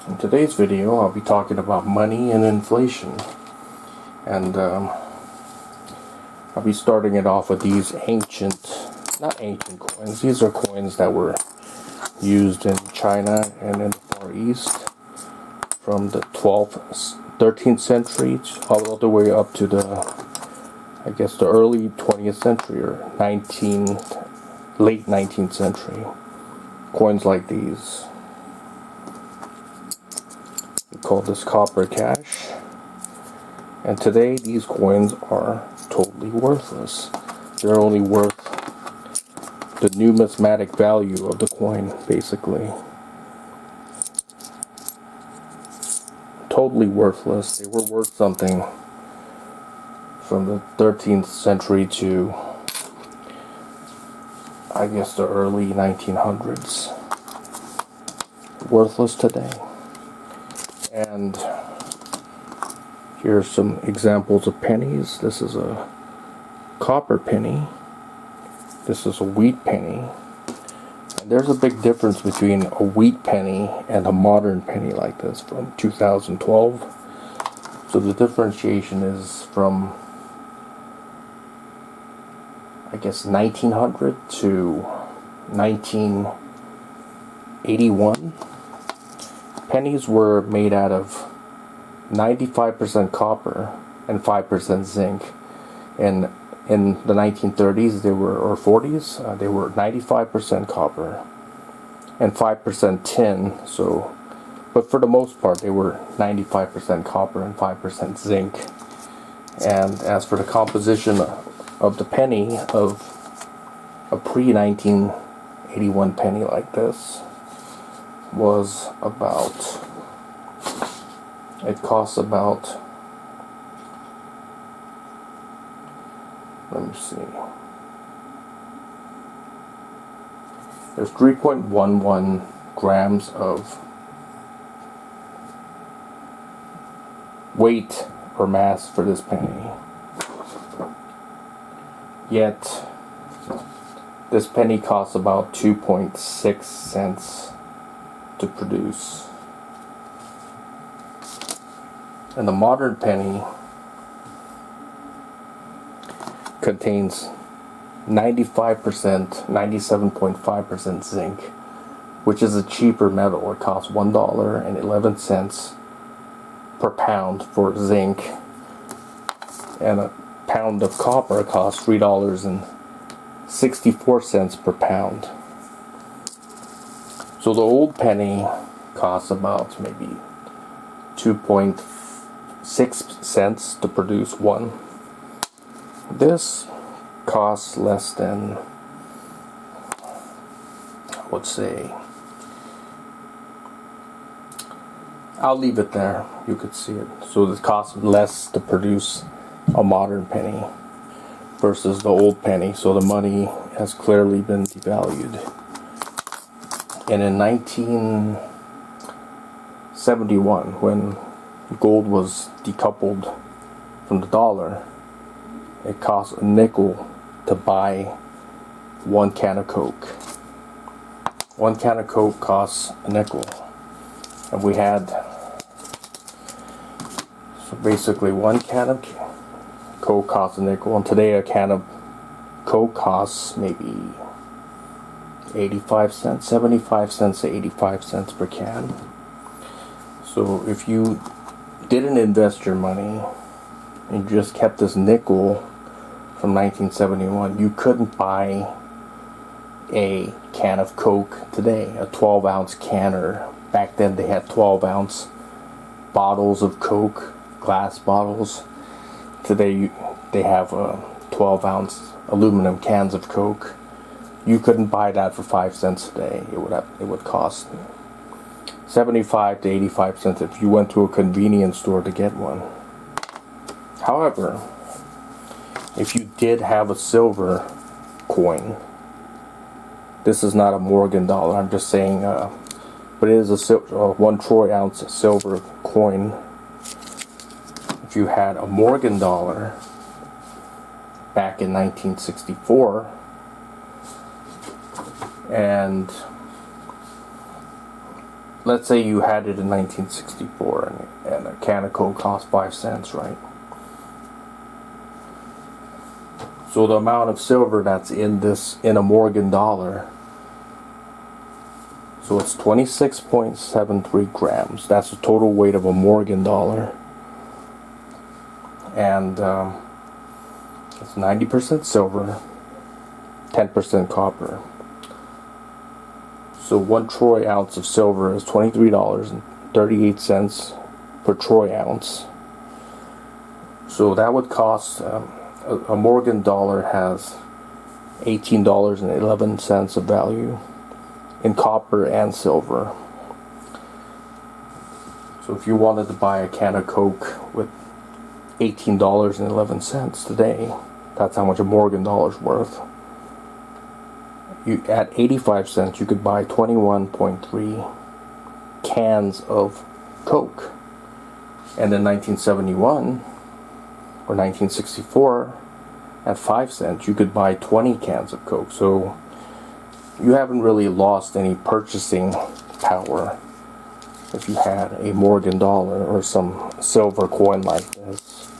In today's video, I'll be talking about money and inflation, and I'll be starting it off with these not ancient coins. These are coins that were used in China and in the Far East from the 12th, 13th century all the way up to the early 20th century or late 19th century. Coins like these. We call this copper cash. And today these coins are totally worthless. They're only worth the numismatic value of the coin, basically. Totally worthless. They were worth something from the 13th century to the early 1900s. Worthless today. And here's some examples of pennies. This is a copper penny. This is a wheat penny. And there's a big difference between a wheat penny and a modern penny like this from 2012. So the differentiation is from 1900 to 1981. Pennies were made out of 95% copper and 5% zinc. And in the 1930s, or 40s, they were 95% copper and 5% tin. But for the most part, they were 95% copper and 5% zinc. And as for the composition of the penny, of a pre-1981 penny like this, it costs about, let me see, there's 3.11 grams of weight or mass for this penny. Yet this penny costs about 2.6 cents to produce. And the modern penny contains 97.5% zinc, which is a cheaper metal. It costs $1.11 per pound for zinc, and a pound of copper costs $3.64 per pound. So the old penny costs about maybe 2.6 cents to produce one. This costs less than, I would say, I'll leave it there, you could see it. So it costs less to produce a modern penny versus the old penny, so the money has clearly been devalued. And in 1971, when gold was decoupled from the dollar, it cost a nickel to buy 1 can of Coke. 1 can of Coke costs a nickel. And we had, so basically 1 can of Coke costs a nickel, and today a can of Coke costs maybe 85 cents, 75 cents to 85 cents per can. So if you didn't invest your money and you just kept this nickel from 1971, you couldn't buy a can of Coke today, a 12-ounce canner. Back then they had 12-ounce bottles of Coke, glass bottles. Today they have 12-ounce aluminum cans of Coke. You couldn't buy that for 5 cents a day. It would cost 75 to 85 cents if you went to a convenience store to get one. However, if you did have a silver coin, this is not a Morgan dollar, I'm just saying, but it is a 1 troy ounce silver coin. If you had a Morgan dollar back in 1964, and let's say you had it in 1964 and a can of Coke cost 5 cents, right? So the amount of silver that's in a Morgan dollar, so it's 26.73 grams. That's the total weight of a Morgan dollar. And it's 90% silver, 10% copper. So 1 troy ounce of silver is $23.38 per troy ounce. So that would cost, a Morgan dollar has $18.11 of value in copper and silver. So if you wanted to buy a can of Coke with $18.11 today, that's how much a Morgan dollar is worth. At 85 cents, you could buy 21.3 cans of Coke. And in 1971 or 1964, at 5 cents, you could buy 20 cans of Coke. So you haven't really lost any purchasing power if you had a Morgan dollar or some silver coin like this.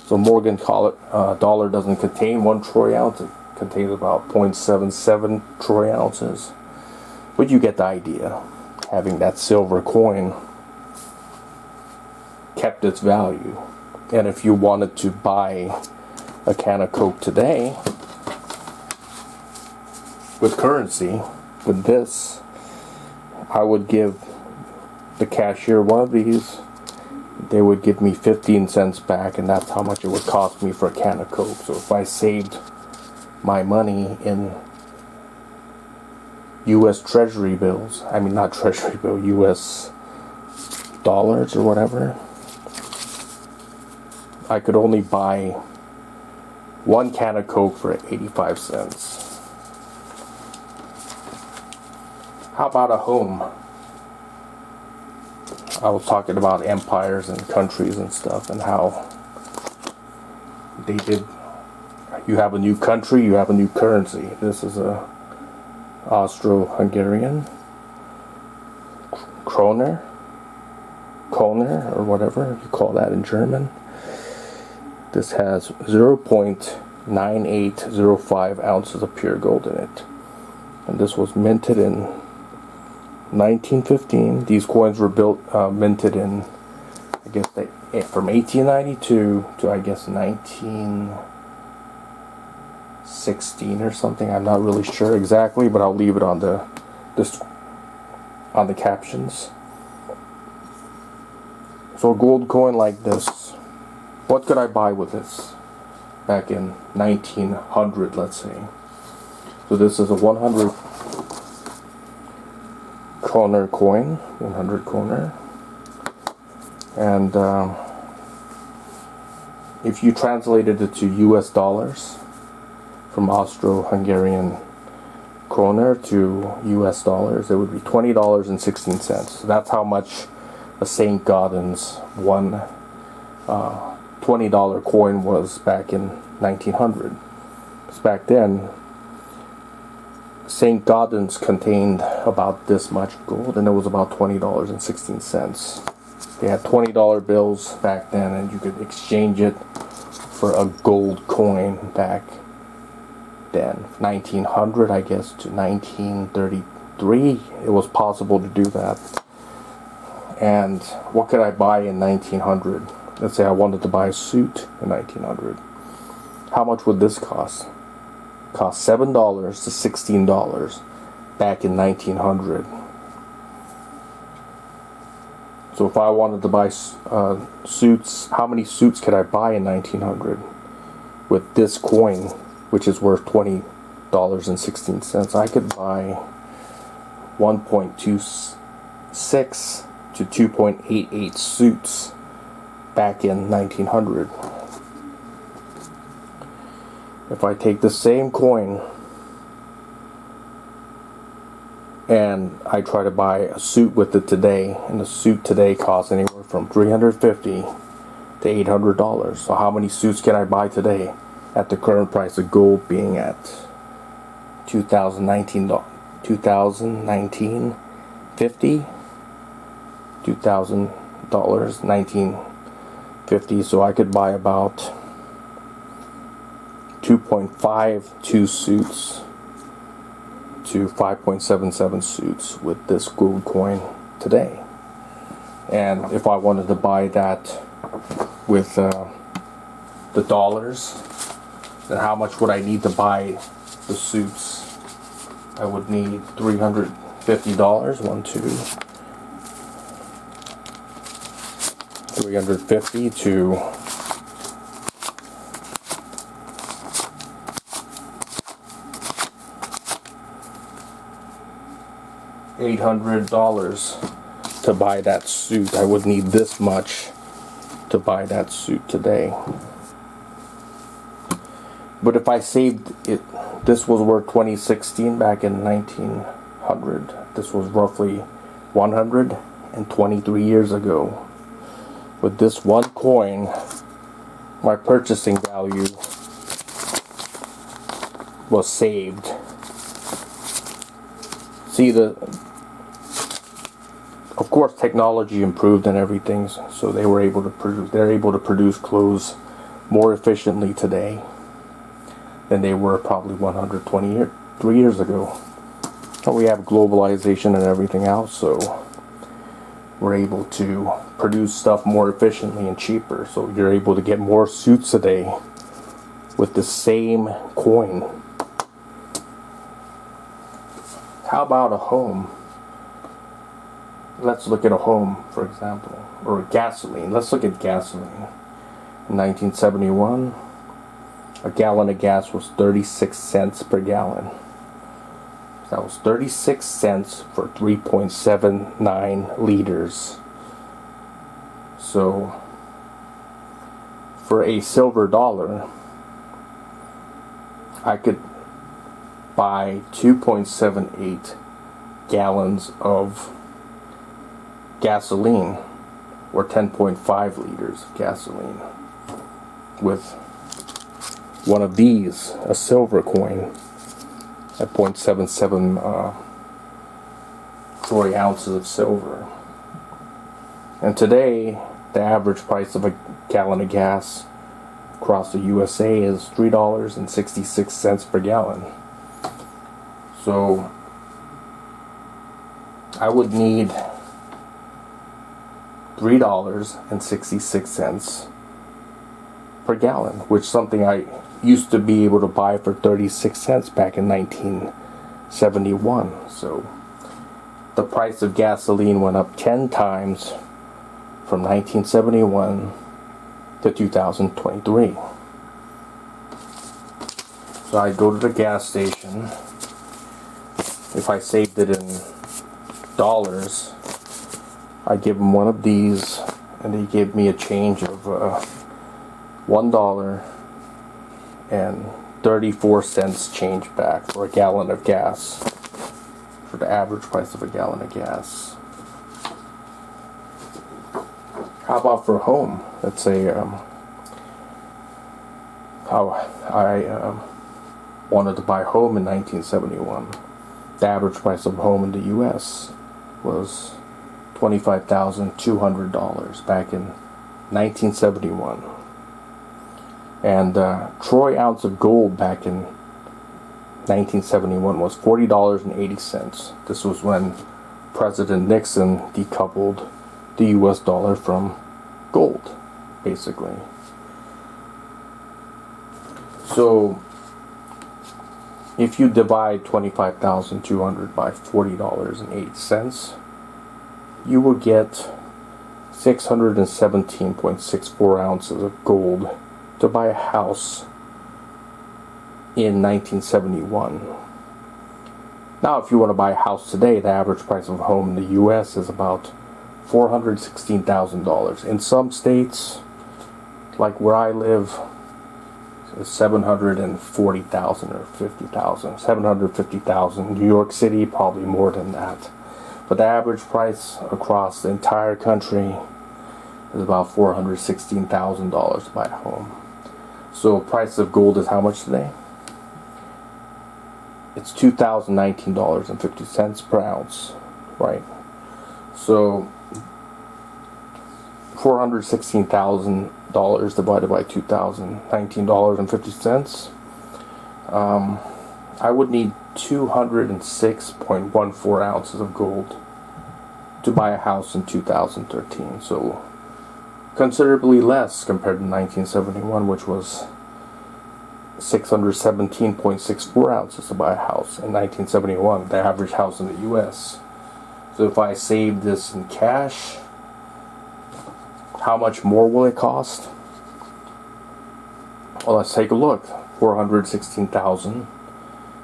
So Morgan dollar doesn't contain 1 troy ounce. It contains about 0.77 troy ounces. But you get the idea. Having that silver coin kept its value. And if you wanted to buy a can of Coke today with currency, with this, I would give the cashier one of these. They would give me 15 cents back, and that's how much it would cost me for a can of Coke. So if I saved my money in U.S. Treasury bills, I mean not Treasury bill, U.S. dollars or whatever, I could only buy 1 can of Coke for 85 cents. How about a home? I was talking about empires and countries and stuff, and how they did. You have a new country, you have a new currency. This is a Austro-Hungarian kroner, or whatever you call that in German. This has 0.9805 ounces of pure gold in it, and this was minted in 1915. These coins were minted in, I guess, from 1892 to I guess 1916 or something. I'm not really sure exactly, but I'll leave it on the captions. So a gold coin like this, what could I buy with this back in 1900, let's say? So this is a 100 kroner coin, 100 kroner, and if you translated it to US dollars, from Austro-Hungarian kroner to US dollars, it would be $20.16. So that's how much a St. Gaudens one $20 coin was back in 1900. Because back then, St. Gaudens contained about this much gold, and it was about $20.16. They had $20 bills back then, and you could exchange it for a gold coin back then. 1900, I guess, to 1933, it was possible to do that. And what could I buy in 1900? Let's say I wanted to buy a suit in 1900. How much would this cost? Cost $7 to $16 back in 1900. So if I wanted to buy suits, how many suits could I buy in 1900 with this coin, which is worth $20.16? I could buy 1.26 to 2.88 suits back in 1900. If I take the same coin and I try to buy a suit with it today, and the suit today costs anywhere from $350 to $800. So how many suits can I buy today at the current price of gold being at 2019 50? $2,000, 1950. So I could buy about 2.52 suits to 5.77 suits with this gold coin today. And if I wanted to buy that with the dollars, then how much would I need to buy the suits? I would need $350. 350 to $800 to buy that suit. I would need this much to buy that suit today. But if I saved it, this was worth 2016 back in 1900. This was roughly 123 years ago. With this one coin, my purchasing value was saved. See, of course, technology improved and everything, so they're able to produce clothes more efficiently today than they were probably 123 years ago. But we have globalization and everything else, so we're able to produce stuff more efficiently and cheaper. So you're able to get more suits today with the same coin. How about a home? Let's look at a home, for example, or gasoline. Let's look at gasoline. In 1971, a gallon of gas was 36 cents per gallon. That was 36 cents for 3.79 liters. So, for a silver dollar, I could buy 2.78 gallons of gasoline, or 10.5 liters of gasoline, with one of these, a silver coin, at 0.77 troy ounces of silver. And today, the average price of a gallon of gas across the USA is $3.66 per gallon. So I would need $3.66 per gallon, which is something I used to be able to buy for 36 cents back in 1971. So the price of gasoline went up 10 times from 1971 to 2023. So I go to the gas station. If I saved it in dollars, I give them one of these, and they give me a change of $1.34 change back for a gallon of gas, for the average price of a gallon of gas. How about for home? Let's say how I wanted to buy a home in 1971. The average price of a home in the U.S. was $25,200 back in 1971. And troy ounce of gold back in 1971 was $40.80. This was when President Nixon decoupled the US dollar from gold, basically. So if you divide 25,200 by $40.80, you will get 617.64 ounces of gold to buy a house in 1971. Now, if you want to buy a house today, the average price of a home in the U.S. is about $416,000. In some states, like where I live, it's $740,000 or $50,000. $750,000. New York City, probably more than that. But the average price across the entire country is about $416,000 to buy a home. So price of gold is how much today? It's $2,019.50 per ounce, right? So $416,000 divided by 2,000, $19.50. I would need 206.14 ounces of gold to buy a house in 2013. So considerably less compared to 1971, which was 617.64 ounces to buy a house in 1971, the average house in the US. So if I save this in cash, how much more will it cost? Well, let's take a look. 416,000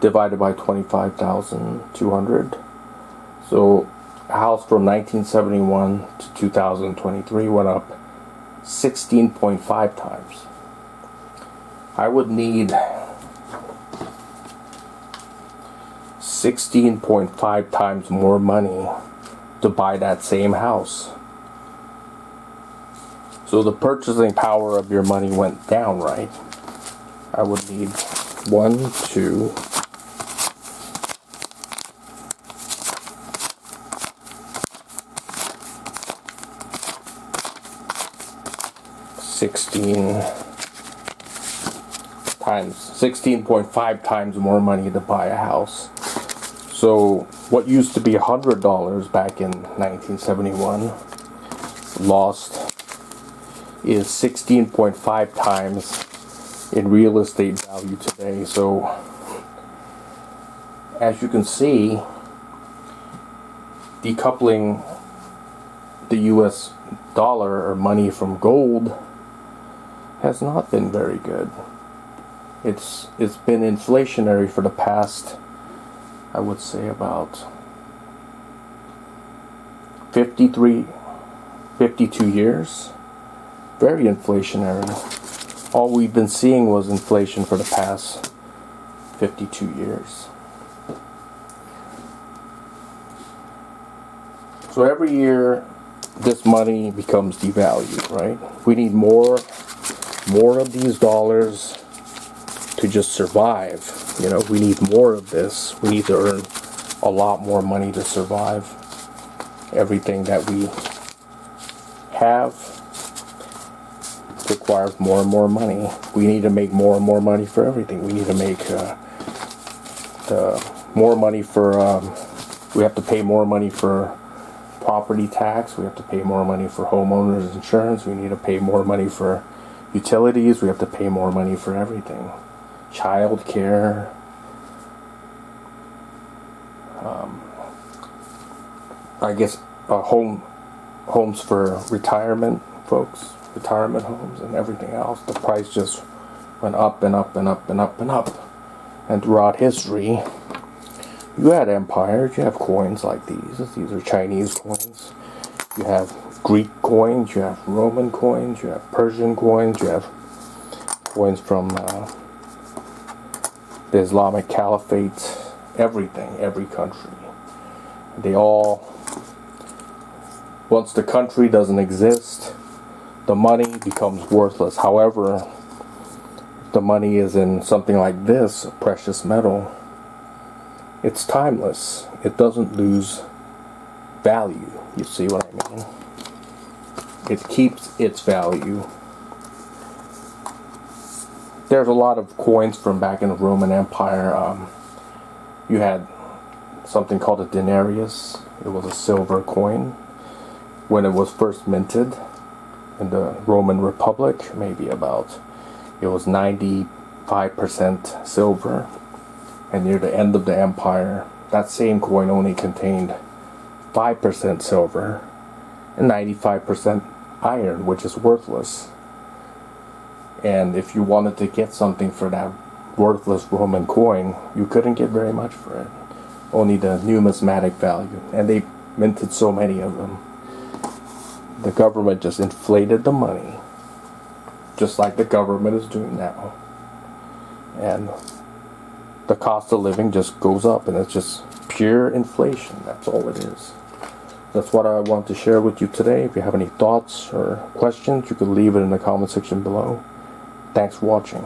divided by 25,200. So a house from 1971 to 2023 went up 16.5 times. I would need 16.5 times more money to buy that same house. So the purchasing power of your money went down, right? I would need 1, 2, 16.5 times more money to buy a house. So what used to be $100 back in 1971 lost is 16.5 times in real estate value today. So as you can see, decoupling the US dollar or money from gold has not been very good. It's been inflationary for the past, I would say, about 52 years. Very inflationary. All we've been seeing was inflation for the past 52 years. So every year this money becomes devalued, right? We need more of these dollars to just survive. You know, we need more of this. We need to earn a lot more money to survive. Everything that we have requires more and more money. We need to make more and more money for everything. We need to make more money for, we have to pay more money for property tax. We have to pay more money for homeowners insurance. We need to pay more money for utilities. We have to pay more money for everything. Child care. I guess homes for retirement folks. Retirement homes and everything else. The price just went up and up and up and up and up. And throughout history, you had empires, you have coins like these. These are Chinese coins. You have Greek coins, you have Roman coins, you have Persian coins, you have coins from the Islamic Caliphate, everything, every country. They all, once the country doesn't exist, the money becomes worthless. However, if the money is in something like this, a precious metal, it's timeless. It doesn't lose value. You see what I mean? It keeps its value. There's a lot of coins from back in the Roman Empire. You had something called a denarius. It was a silver coin. When it was first minted in the Roman Republic, maybe about, it was 95% silver. And near the end of the empire, that same coin only contained 5% silver and 95% iron, which is worthless. And if you wanted to get something for that worthless Roman coin, you couldn't get very much for it. Only the numismatic value. And they minted so many of them. The government just inflated the money, just like the government is doing now. And the cost of living just goes up, and it's just pure inflation. That's all it is. That's what I want to share with you today. If you have any thoughts or questions, you can leave it in the comment section below. Thanks for watching.